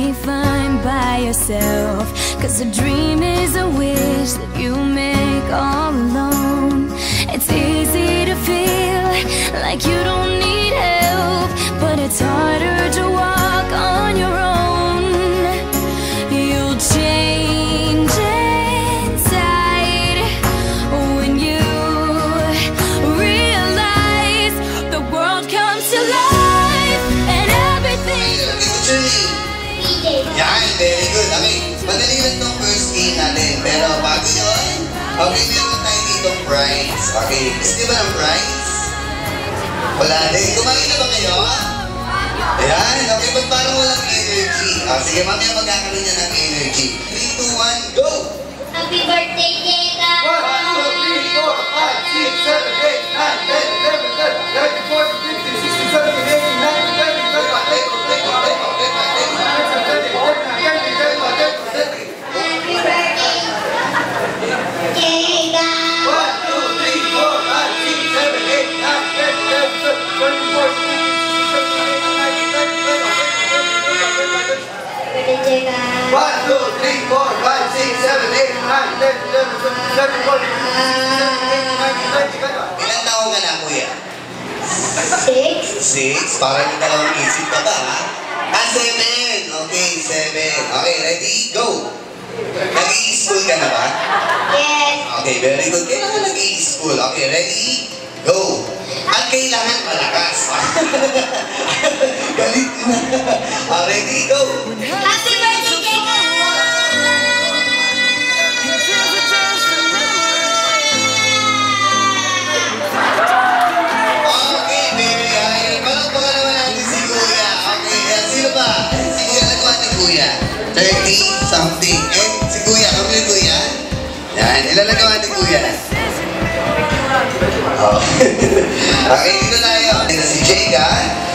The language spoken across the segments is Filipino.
be fine by yourself. 'Cause a dream is a wish that you make all alone. It's easy to feel like you don't need help, but it's harder to walk on your own. You'll change inside when you realize the world comes to life and everything. Yan, very good. Okay, madali lang itong first game natin. Pero bago yun, okay, meron tayo ditong prize. Okay, gusto ba ng prize? Wala din. Kumain na ba kayo? Ayan, okay, ba't parang walang energy? Sige, mamaya magkakaroon niya ng energy. 3, 2, 1, go! Happy birthday, Jeka! 1, 2, 3, 4, 5, 6, 7, 8, 9, 10, 11, 12, 13, 14, 15, 16, 17, 18, 19, 20, 21, 22, Ilan taon ka na, kuya? 6? Parang yung dalawang isip ka ba, ha? 7! Okay, 7. Okay, ready? Go! Nag-i-school ka na ba? Yes! Okay, very good. Kailangan nag-i-school. Okay, ready? Go! At kailangan malakas. Galit na. Ready? Go! Happy birthday, Jeka! Okay, baby. Ay, palakpakan naman natin si Kuya. Okay, yan. Sino ba? Si Kuya, nagawa ni Kuya. 30 something. Eh, si Kuya. Kami ni Kuya. Yan, ilalagawa ni Kuya. Okay, dito tayo. Dito si Jeka.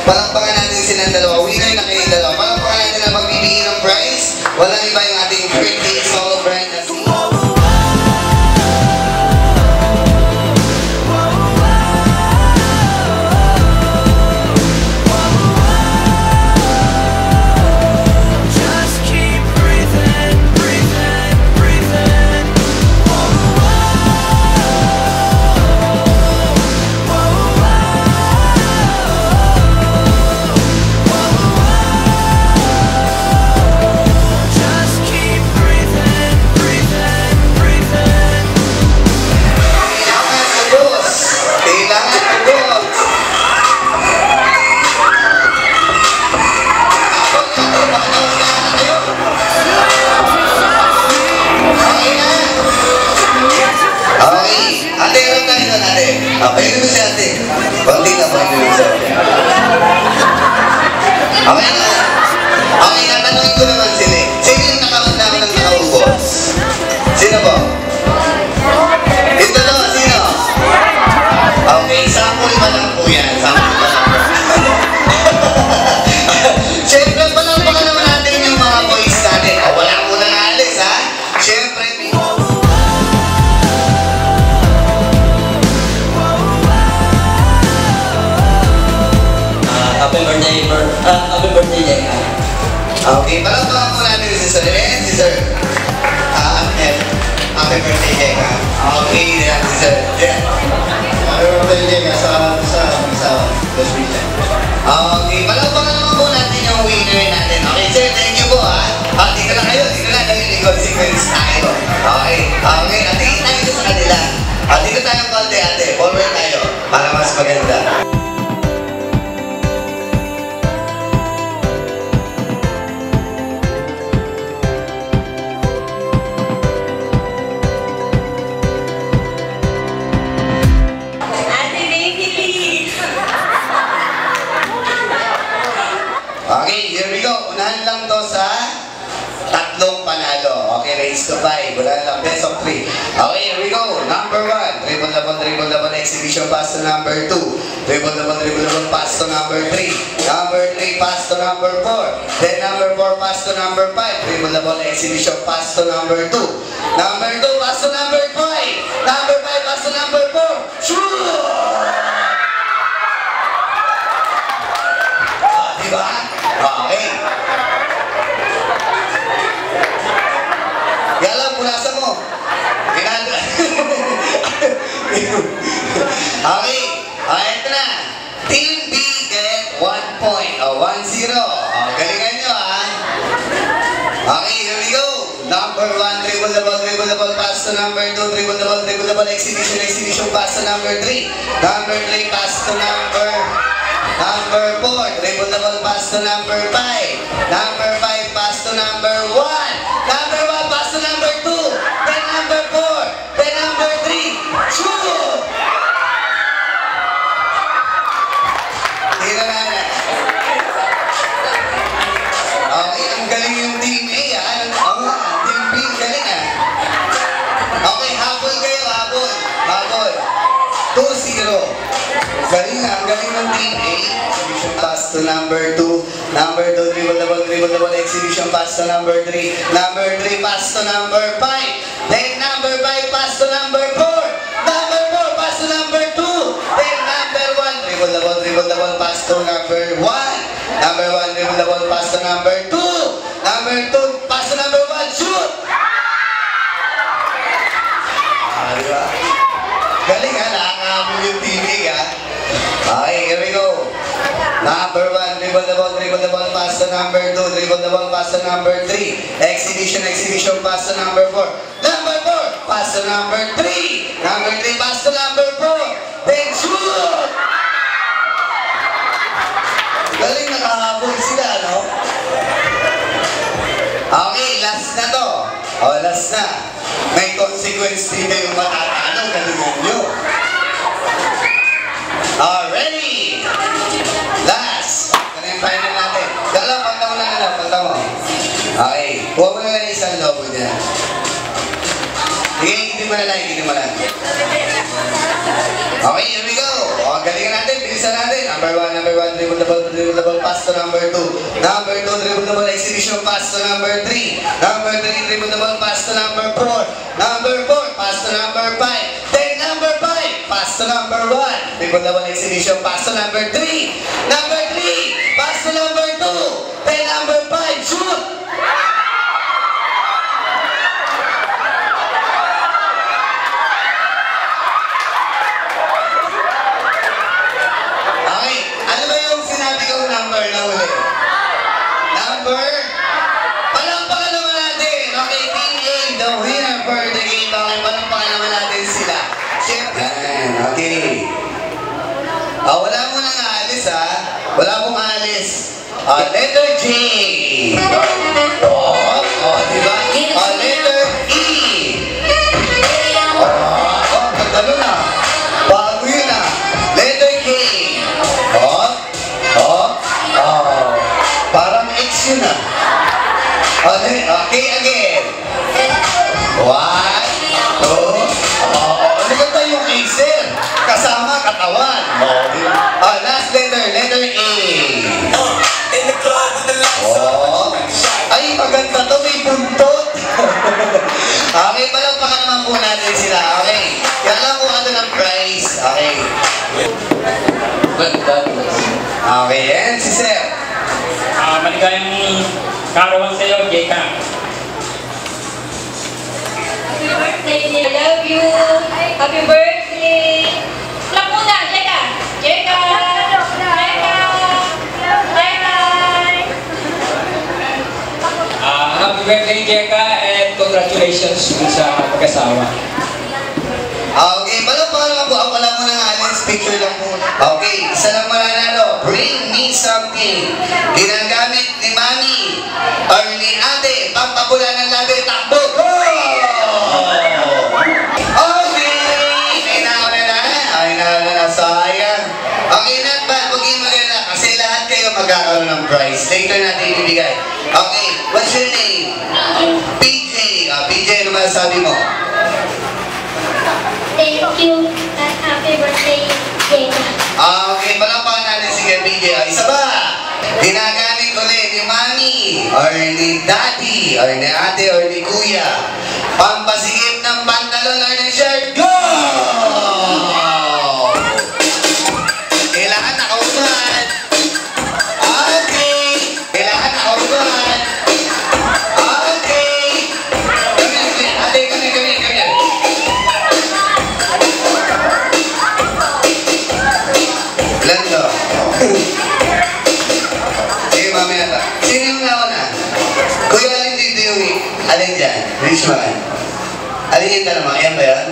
Palakpakan natin silang dalawa. Winner na kayo dalawa. Palakpakan natin na magbibigay ng prize. Walang iba yung ating birthday solo brand na si... Okay, ano si ate? Konti na pa yun sa ate. Okay na. Okay, natanungin ko naman sila. Sino yung nakakanta ng nakaubos? Sino po? Ito to, sino? Okay, sample pa lang po yan. Sample pa lang po. Siyempre, palakpakan naman natin yung mga boys natin. Wala mo na naalis, ha? Siyempre, happy birthday, Jeka. Okay, palakpakan po natin si Sir. And si Sir. Happy birthday, Jeka. Okay, yan si Sir. Happy birthday, Jeka sa Los Villas. Okay, palakpakan naman po natin yung winner natin. Okay, Sir, thank you po, ha. Dito na kayo, dito na. Dahil ikaw sequence tayo. Okay, okay. Tingin tayo dito sa kanila. Dito tayo konti, ate. Forward tayo para mas maganda. Okay, here we go. Unahan lang to sa tatlong panalo. Okay, raise to 5. Unahan lang. Best of 3. Okay, here we go. Number 1. Triple exhibition pass to number 2. Triple pass to number 3. Number 3 pass to number 4. Then number 4 pass to number 5. Triple exhibition pass to number 2. Number 2 pass to number 5. Number 5 pass to number 4. Shoot! Diba? Okay. punasan mo. Okay. Ito na. Team B get 1 point. 1-0. Galingan nyo, ha? Okay, here we go. Number 1, dribble the ball, pass to number 2, dribble the ball, exhibition, pass to number 3. Number 3, pass to number 4, dribble the ball, pass to number 5. Number 5, pass to number 1. Number 1, pass to number 2. Then number 4. Then number 3. Shoot! Tira na. Okay, ang galing yung team A, ha? Team B, galing, ha? Okay, habol kayo, habol. 2-0. Galing, ha? Ang galing ng team A. Exhibition pass to number 2. Number 2, dribble the ball, exhibition pass to number 3. Number 3, pass to number 5. Then number 5, pass to number 4. Number 4, pass to number 2. Then number 1, dribble the ball, pass to number 1. Number 1, dribble the ball, pass to number 2. Number 2, pass to number 1, shoot! Diba? Galing, ha? Nakakabol yung team A, ha? Okay, here we go. Number 1, dribble the ball, pass to number 2. Dribble the ball, pass to number 3. Exhibition, pass to number 4. Number 4, pass to number 3. Number 3, pass to number 4. Then shoot! Galing, nakahabol sila, no? Okay, last na to. Last na. May consequence dito yung matatalo. Galingan nyo. Ready? Last. Ito na yung final natin. Dala, pagta mo na. Okay. Huwag mo na lang isang lobo niya. Hindi mo na lang. Okay, here we go. Galingan natin. Bilisan natin. Number 1, dribble the ball, pass to number 2. Number 2, dribble the ball, exhibition, pass to number 3. Number 3, dribble the ball, pass to number 4. Number 4, pass to number 5. Then number 5, pass to number 1. Dribble the ball, exhibition, pass to number 3. Number 3, pass to number 2. Then number 5, shoot! Palampakan naman natin. Okay, Team A, the winner for the game. Okay, palampakan naman natin sila. Siyempre. Okay. Wala mo nang aalis, ha? Wala mong aalis. Letter J. Diba? Letter E. Pagdalo na. Bago yun, ha? Letter K. Parang X yun, ha? Okay, again. 1, 2. Maganda yung Excel. Kasama katawan. Last letter A. Ay, maganda to. May buntot. Okay, palampakan naman po natin sila. Okay. Kaya lang po ano ng prize. Okay. Okay, and si Sir. Maligayang karawang sa'yo, Jeka. Happy birthday, I love you. Happy birthday. Clap muna, Jeka. Jeka. Happy birthday, Jeka, and congratulations sa pag-asawa. Okay, palampakan naman po. Ako lang muna nga, picture lang po. Okay, isa lang mananalo. Bring me something. Ginagamit ni Mami or ni Ate. Pampapula ng labi. Takbo. Go! Okay! Ay, nauna na. Sayang. Okay, not bad. Huwag yung maganda. Kasi lahat kayo magkakaroon ng prize. Later natin ibibigay. Okay, what's your name? PJ. PJ, ano masasabi mo? Thank you. And happy birthday, Jeka. Okay, palampakan natin si PJ. Isa ba? Ginagamit ulit ni Mami or ni Daddy or ni Ate or ni Kuya. Pampasigip ng pantalon or ng shirt. Go! Kailangan nakautuhan. Okay. Kailangan nakautuhan. Okay. Ate, Alin dyan? Which one? Alin yung tanong mo? Ayan ba yan?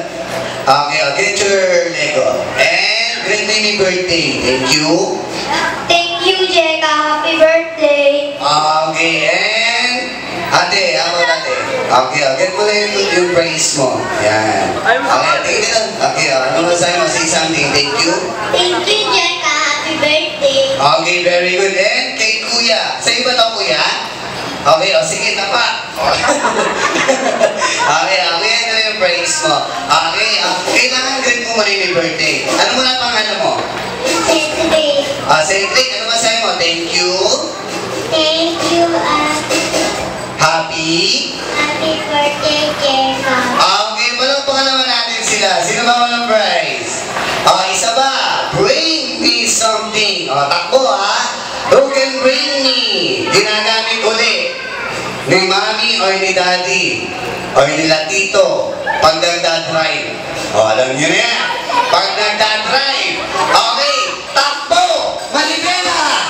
Okay, I'll get your Lego. And great name birthday. Thank you. Thank you, Jeka. Happy birthday. Okay, and ate, ako ate. Okay, get mo na yung praise mo. Yan. Okay, tingin na. Okay, ano masabi mo? Say something. Thank you. Thank you, Jeka. Happy birthday. Okay, very good. And kay Kuya. Sa iba to, Kuya? Okay, o sige na pa. Okay, okay, ano yung praise mo? Okay, kailangan greet mo muna yung birthday. Ano mo na pangalan mo? Cedric. Cedric, ano masabi mo? Thank you. Thank you, Happy. happy birthday, Jeka. Okay, palakpakan naman natin sila. Sino ba walang prize? Isa ba? Bring me something. Takbo ha. Who can bring me? Ginagamit ulit ni mami or ni daddy or nila tito pag nagdadrive. Alam niyo na yan. Pag nagdadrive. Okay, takbo! Malipela!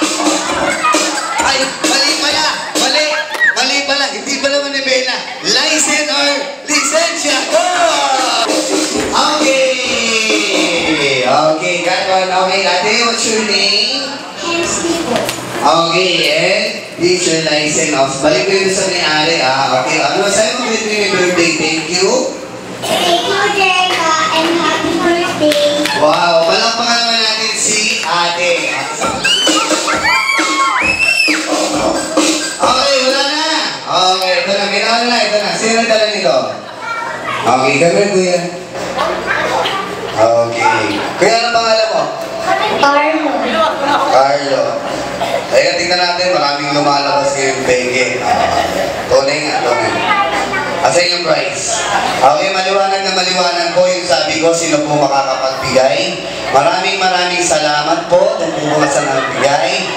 Ay, mali pala. Mali. Mali pala. Hindi pala manibela. License or lisensya. Oh! Okay. Okay, got one. Okay, ate, what's your name? Okay, and this your license of balik ko yun sa may-ari, okay, ano, sa'yo mo with me birthday, thank you. Thank you, Jeka, and happy birthday. Wow, palakpakan naman natin si ate. Okay, wala na. Okay, ito na, ginawa na, ito na. Sino nagdala nito? Okay, ganun, kuya. Okay. Kuya, ano pangalan mo? Carlo. Carlo. Teka, tingnan natin, maraming lumalabas ngayong peke. Tunay nga, tunay. Asan yung price? Okay, maliwanag na maliwanag po yung sabi ko, sino po makakapagbigay. Maraming salamat po kung po sa nagbigay.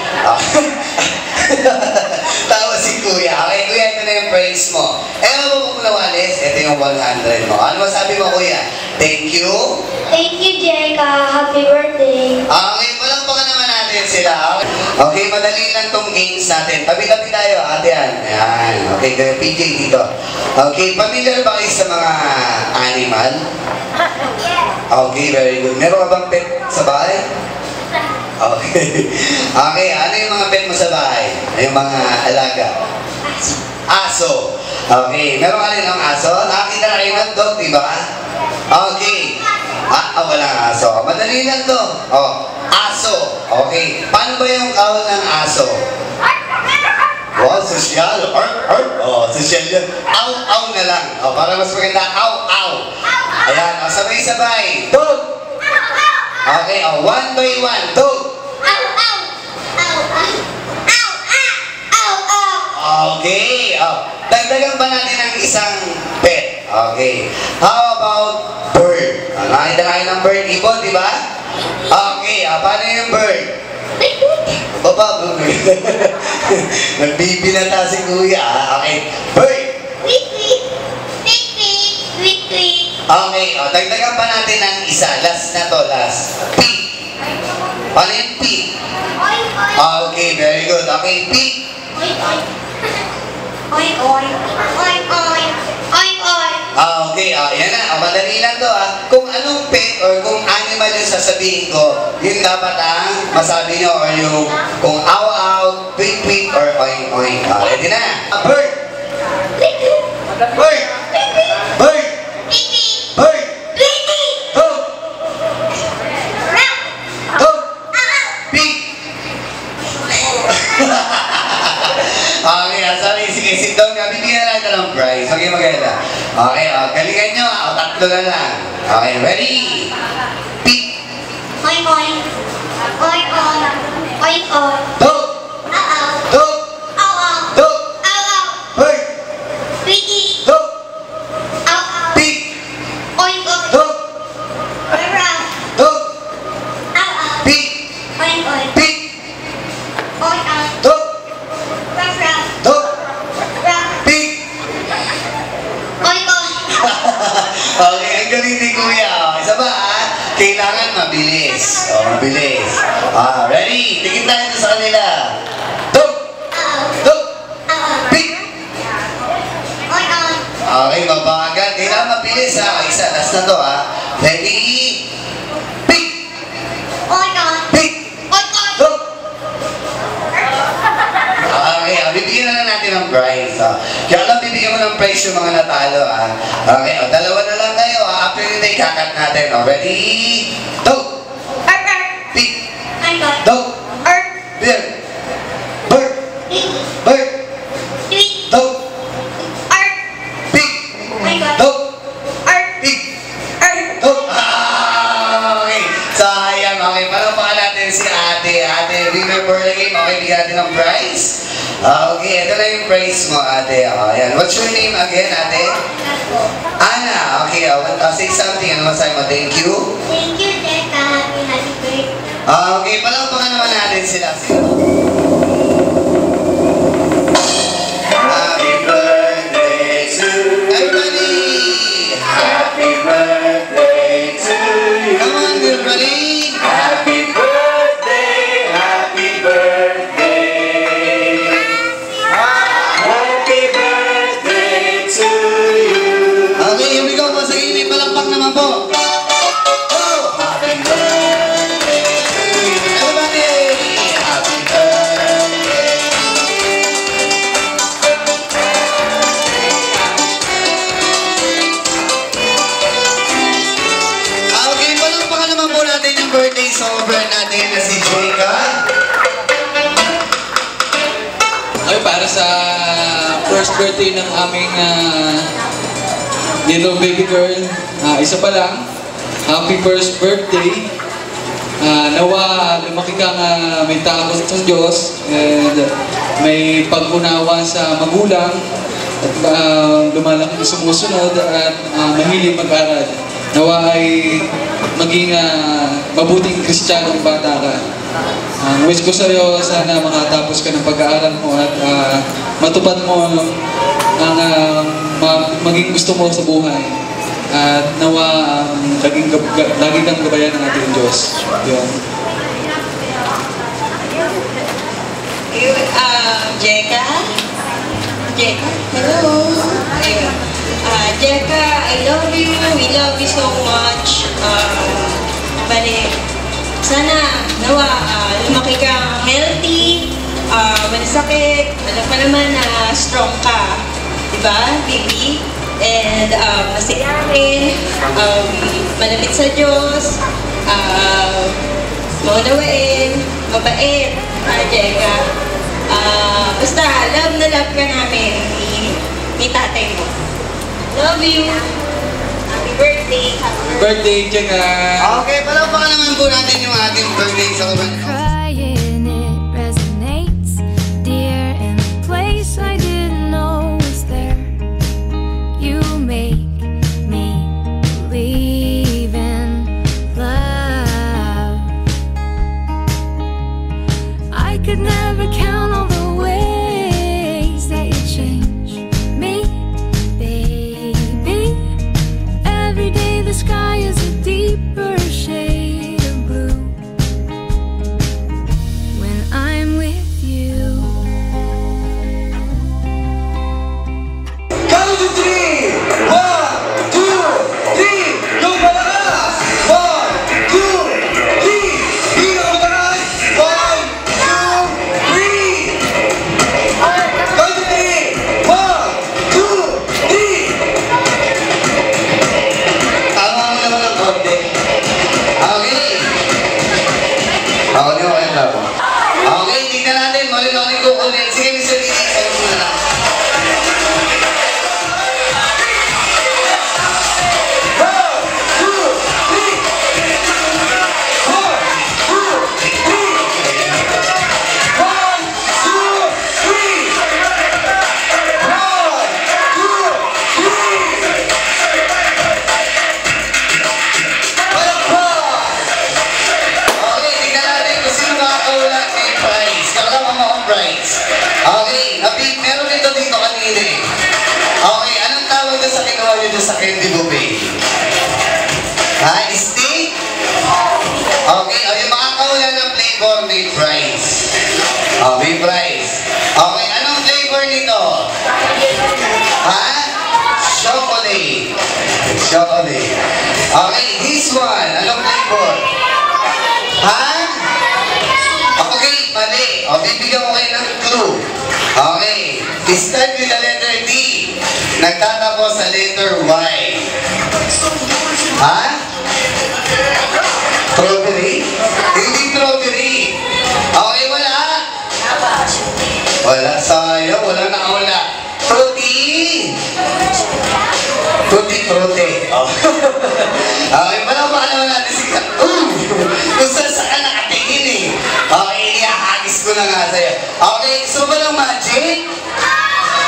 Tawa si Kuya. Okay, Kuya, ito na yung price mo. Ano mo kung nawalis? Ito yung 100 mo. Ano masabi mo, Kuya? Thank you. Thank you, Jeka. Happy birthday. Okay, walang baka naman natin sila. Okay, madali lang tong games natin. Tabi-tabi tayo, ate yan. Ayan. Okay, PJ dito. Okay, familiar ba kayo sa mga animal? Okay, very good. Meron ka bang pet sa bahay? Okay. Okay, ano yung mga pet mo sa bahay? Yung mga alaga? Aso. Okay, meron ka rin ng aso? Nakakita na kayo ng dog, di ba? Okay. Walang aso. Madali lang to. Aso. Okay. Paano ba yung kaul ng aso? Wow, sosyal. Sosyal yun. Aw na lang. Para mas maganda. Aw. Ayan, sabay-sabay. Dog. Okay, one by one. Dog. Okay. Dagdagan pa natin ang isang pet. Okay. How about bird? Nakita kayo ng bird, ibon, di ba? Okay. Paano yung bird? Baba. Nagbibinata si Kuya. Okay. Bird. Okay. Dagdagan pa natin ang isa. Last na to. Last. Pig. Paano yung pig? Okay. Very good. Okay. Pig. Okay, yan na. Madali lang to Kung anong pet or kung animal yung sasabihin ko, yun dapat ang masabi nyo or yung kung aw-aw, tweet-tweet, or oink-oink. Ready na? Bird! Bird! Bird! Bird! Dog! Dog! Pig! Okay, sorry. Sige, sit down ka. Bibigyan na natin ng prize. Okay, maganda. Okay, galingan nyo. Tatlo na lang. Okay, ready? Pick. Dog. Dog. Dog. Bird. Dog. Pick. Dog. Dog. Pick. Pick. Dog. Dog. Pig! Okay, ang galing ni Kuya. Isa ba kailangan mabilis. Mabilis. Ready? Tingin tayo sa kanila. Dog! Dog! Pig! Okay, mabagal. Kailangan mabilis ha. Isa, last na to ha. Ready? Pick! Pick! Go! Okay, bibigyan na lang natin ng prize. Kaya lang bibigyan mo ng prize yung mga natalo ha. Okay, dalawa na lang kayo ha. After yun ay kakat natin. Ready? Go! Pick! Go! Beer! Bird! Bird! Go! Pick! Go! Pick! Go! Okay. Sayang. Okay, palampakan natin si ate. Ate, winner for the game. Okay, bigyan natin ng prize. Okay, ito na yung prize mo, ate. Ayan. What's your name again, ate? Ana. Okay, say something. Ano masabi mo? Thank you. Thank you, Teka. Happy birthday. Okay, palampakan naman natin sila. Happy birthday to everybody! Happy birthday to you! Come on, everybody! Happy birthday! Happy birthday! Happy birthday to you! Okay, here we go. Masagin, may palakpak naman po. Oh! Happy birthday to you! Everybody! Happy birthday! Okay, palakpakan naman po natin yung birthday celebrant natin na si Jeka. Ay, para sa first birthday ng aming little baby girl, isa pa lang, happy first birthday. Nawa lumaki kang may takot sa Diyos and may pag-unawa sa magulang at lumalaki sumusunod at mahilig mag-aral. Nawa ay maging mabuting Kristiyanong bata ka. Wish ko sa iyo, sana makatapos ka ng pag-aaral mo at matupad mo ang maging gusto mo sa buhay. At nawa lagi kang gabayan ng ating Diyos. Yun. Jeka? Jeka? Hello? Ayun. Jeka, I love you. We love you so much. Bali, sana nawa lumaki kang healthy, walang sakit, alam pa naman na strong ka. Diba, baby? And masiyahin, malapit sa Diyos, maunawain, mabait, Jeka. Basta, love na love ka namin ni tatay mo. Love you! Happy birthday! Happy birthday, Jeka! Okay, palakpakan naman po natin yung ating birthday celebrant. Crying, it resonates, dear, in a place I didn't know was there. You make me believe in love. I could never count all the ways that you change me, baby. Every day the sky is a deeper shade of blue when I'm with you. Count to 3! 1, 2, 3! Go palakas! 1, 2, 3! Hino palakas! 1, 2, 3! Count to 3! 1, 2, 3! Tama mo naman ang konti. Okay. Ako niyo kayo lang. Okay, tingnan natin. Malilongin ko ulit. Sige, Mr. Lee. Sa'yo muna lang. 1, 2, 3! chocolate. Okay, this one. Anong flavor? Ha? Okay, mali. O, bibigyan ko kayo ng clue. Okay. Start with the letter D. Nagtatapos sa letter Y. Ha? Strawberry? Hindi strawberry. Okay, wala? Wala, sayang. Wala na wala. Fruity. Fruity. Oh. Okay, wala natin si kung saan ka nakatingin eh. Okay, iniahagis ko na nga sa'yo. Okay, so walang magic?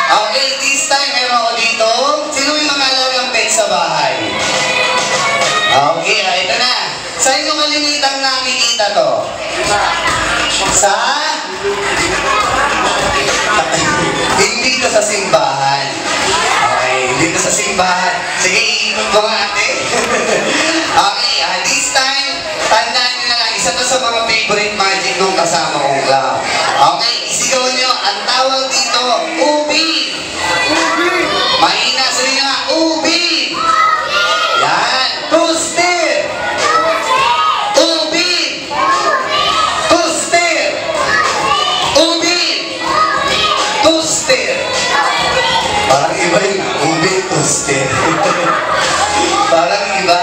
Okay, this time meron ako dito. Sino yung mga alagang pet sa bahay? Okay, ito na. Saan yung kalimitang nakikita to? Sa? Hindi to sa simbahan. Okay, hindi to sa simbahan. Sige, iikot ko nga ate. Okay, this time, tandaan nyo na lang, isa to sa mga favorite magic nung kasama kong club. Okay, isigaw nyo, ang tawag dito, ubi. Mahina, sabi nyo nga, ubi. Yan, toaster. Ubi. Toaster. Ubi. Toaster. Parang iba yun, ubi, toaster. Parang iba.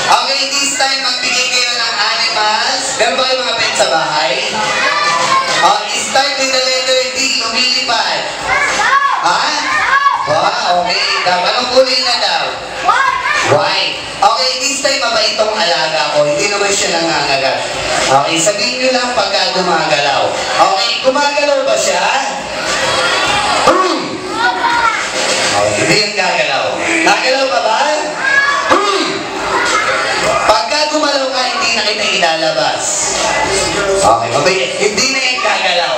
Okay, this time, magbigay kayo ng animals. Meron ba kayo mga pet sa bahay? Start with the letter D, lumilipad. Ha? Wow, okay. Anong kulay na daw? White. Okay, this time, mabait itong alaga ko. Hindi naman siya nangangagat. Okay, sabihin nyo lang pagka gumagalaw. Okay, gumagalaw ba siya? Okay, hindi yung gagalaw. Nagalaw ka ba? Pagka gumalaw ka, hindi na kita ilalabas. Okay, mabait. Hindi na yung gagalaw.